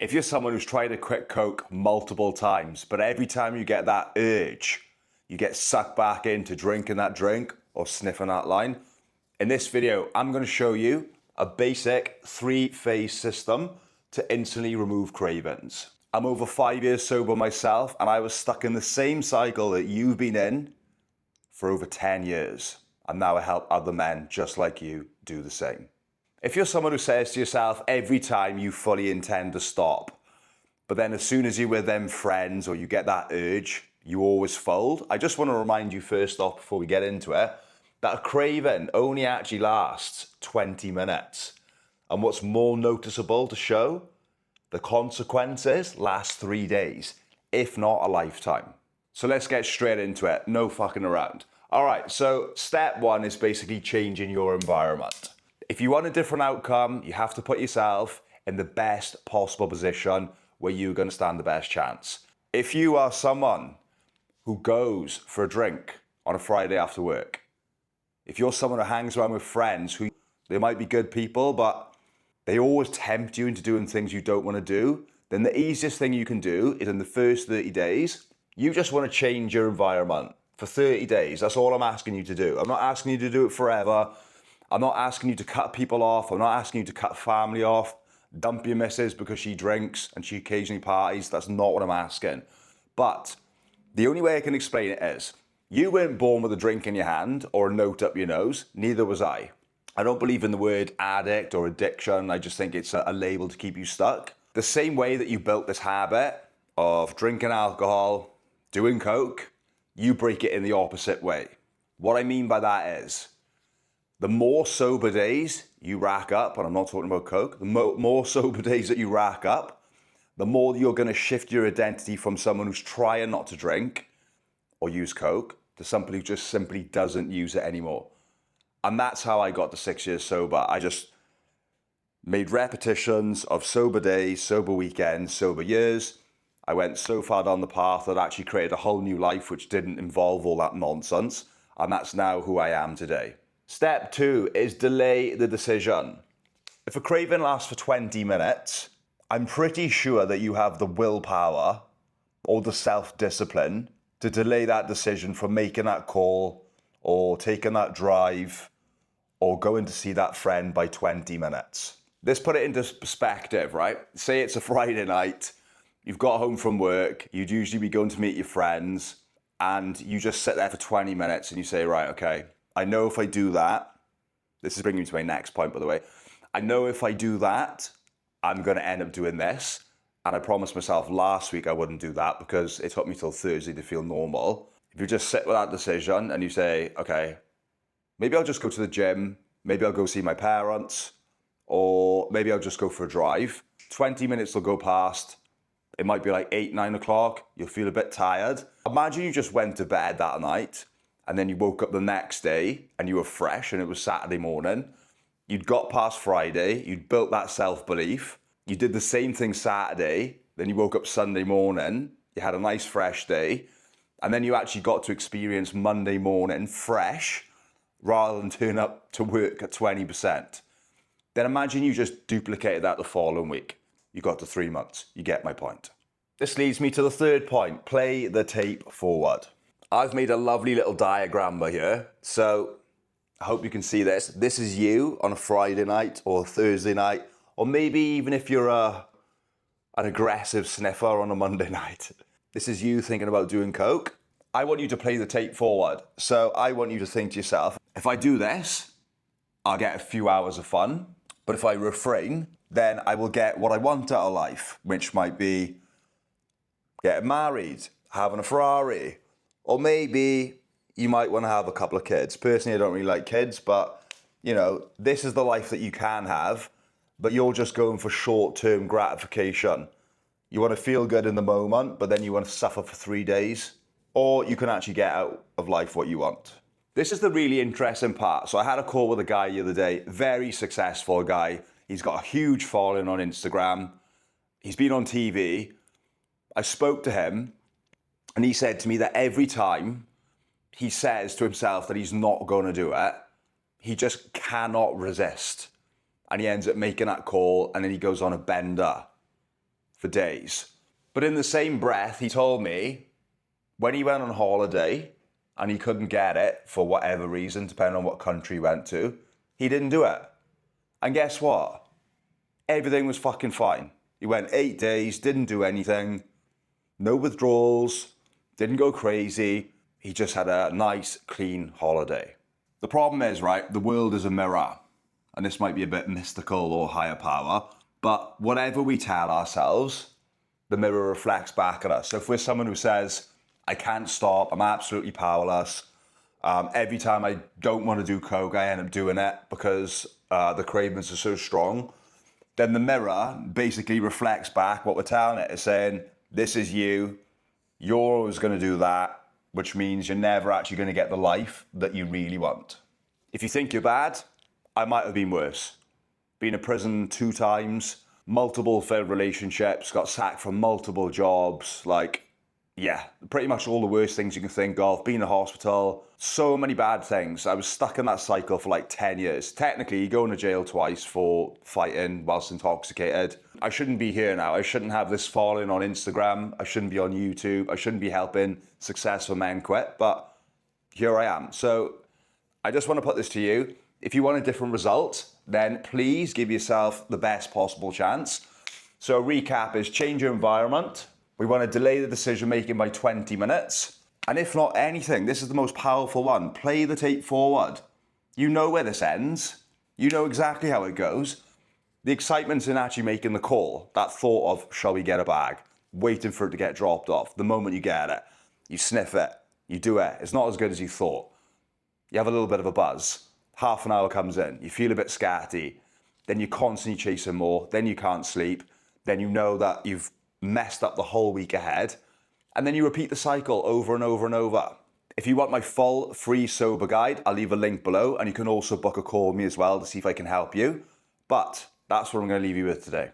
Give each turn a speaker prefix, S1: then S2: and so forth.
S1: If you're someone who's tried to quit Coke multiple times, but every time you get that urge, you get sucked back into drinking that drink or sniffing that line, in this video, I'm going to show you a basic 3-phase system to instantly remove cravings. I'm over 5 years sober myself, and I was stuck in the same cycle that you've been in for over 10 years. And now I help other men just like you do the same. If you're someone who says to yourself every time you fully intend to stop, but then as soon as you're with them friends or you get that urge, you always fold, I just want to remind you first off before we get into it, that a craving only actually lasts 20 minutes. And what's more noticeable to show, the consequences last 3 days, if not a lifetime. So let's get straight into it, no fucking around. All right, so step one is basically changing your environment. If you want a different outcome, you have to put yourself in the best possible position where you're going to stand the best chance. If you are someone who goes for a drink on a Friday after work, if you're someone who hangs around with friends who, they might be good people, but they always tempt you into doing things you don't want to do, then the easiest thing you can do is in the first 30 days, you just want to change your environment for 30 days. That's all I'm asking you to do. I'm not asking you to do it forever. I'm not asking you to cut people off. I'm not asking you to cut family off, dump your missus because she drinks and she occasionally parties. That's not what I'm asking. But the only way I can explain it is, you weren't born with a drink in your hand or a note up your nose. Neither was I. I don't believe in the word addict or addiction. I just think it's a label to keep you stuck. The same way that you built this habit of drinking alcohol, doing coke, you break it in the opposite way. What I mean by that is, the more sober days you rack up, and I'm not talking about coke, the more sober days that you rack up, the more you're going to shift your identity from someone who's trying not to drink or use coke to somebody who just simply doesn't use it anymore. And that's how I got to 6 years sober. I just made repetitions of sober days, sober weekends, sober years. I went so far down the path that I actually created a whole new life which didn't involve all that nonsense. And that's now who I am today. Step two is delay the decision. If a craving lasts for 20 minutes, I'm pretty sure that you have the willpower or the self-discipline to delay that decision from making that call or taking that drive or going to see that friend by 20 minutes. Let's put it into perspective, right? Say it's a Friday night, you've got home from work, you'd usually be going to meet your friends, and you just sit there for 20 minutes and you say, right, okay, I know if I do that, this is bringing me to my next point, by the way. I know if I do that, I'm going to end up doing this. And I promised myself last week I wouldn't do that because it took me till Thursday to feel normal. If you just sit with that decision and you say, okay, maybe I'll just go to the gym, maybe I'll go see my parents, or maybe I'll just go for a drive. 20 minutes will go past. It might be like 8, 9 o'clock. You'll feel a bit tired. Imagine you just went to bed that night and then you woke up the next day and you were fresh and it was Saturday morning. You'd got past Friday, you'd built that self-belief. You did the same thing Saturday, then you woke up Sunday morning, you had a nice fresh day, and then you actually got to experience Monday morning fresh rather than turn up to work at 20%. Then imagine you just duplicated that the following week. You got to 3 months. You get my point. This leads me to the third point. Play the tape forward. I've made a lovely little diagram here. So I hope you can see this. This is you on a Friday night or Thursday night, or maybe even if you're an aggressive sniffer on a Monday night. This is you thinking about doing coke. I want you to play the tape forward. So I want you to think to yourself, if I do this, I'll get a few hours of fun. But if I refrain, then I will get what I want out of life, which might be getting married, having a Ferrari, or maybe you might want to have a couple of kids. Personally, I don't really like kids, but you know, this is the life that you can have, but you're just going for short-term gratification. You want to feel good in the moment, but then you want to suffer for 3 days, or you can actually get out of life what you want. This is the really interesting part. So I had a call with a guy the other day, very successful guy. He's got a huge following on Instagram. He's been on TV. I spoke to him and he said to me that every time he says to himself that he's not going to do it, he just cannot resist. And he ends up making that call and then he goes on a bender for days. But in the same breath, he told me when he went on holiday and he couldn't get it for whatever reason, depending on what country he went to, he didn't do it. And guess what? Everything was fucking fine. He went 8 days, didn't do anything, no withdrawals, didn't go crazy. He just had a nice, clean holiday. The problem is, right, the world is a mirror. And this might be a bit mystical or higher power, but whatever we tell ourselves, the mirror reflects back at us. So if we're someone who says, I can't stop, I'm absolutely powerless, every time I don't want to do coke, I end up doing it because the cravings are so strong, then the mirror basically reflects back what we're telling it. It's saying, this is you, you're always going to do that, which means you're never actually going to get the life that you really want. If you think you're bad, I might have been worse. Been in prison 2 times, multiple failed relationships, got sacked from multiple jobs, yeah, pretty much all the worst things you can think of, been in hospital, so many bad things. I was stuck in that cycle for like 10 years. Technically, going to jail twice for fighting whilst intoxicated. I shouldn't be here now. I shouldn't have this following on Instagram. I shouldn't be on YouTube. I shouldn't be helping successful men quit, but here I am. So I just want to put this to you. If you want a different result, then please give yourself the best possible chance. So a recap is change your environment. We want to delay the decision making by 20 minutes. And if not anything, this is the most powerful one. Play the tape forward. You know where this ends. You know exactly how it goes. The excitement's in actually making the call. That thought of, shall we get a bag? Waiting for it to get dropped off. The moment you get it, you sniff it, you do it. It's not as good as you thought. You have a little bit of a buzz. Half an hour comes in. You feel a bit scatty. Then you're constantly chasing more. Then you can't sleep. Then you know that you've messed up the whole week ahead. And then you repeat the cycle over and over and over. If you want my full free sober guide, I'll leave a link below, and you can also book a call with me as well to see if I can help you. But that's what I'm going to leave you with today.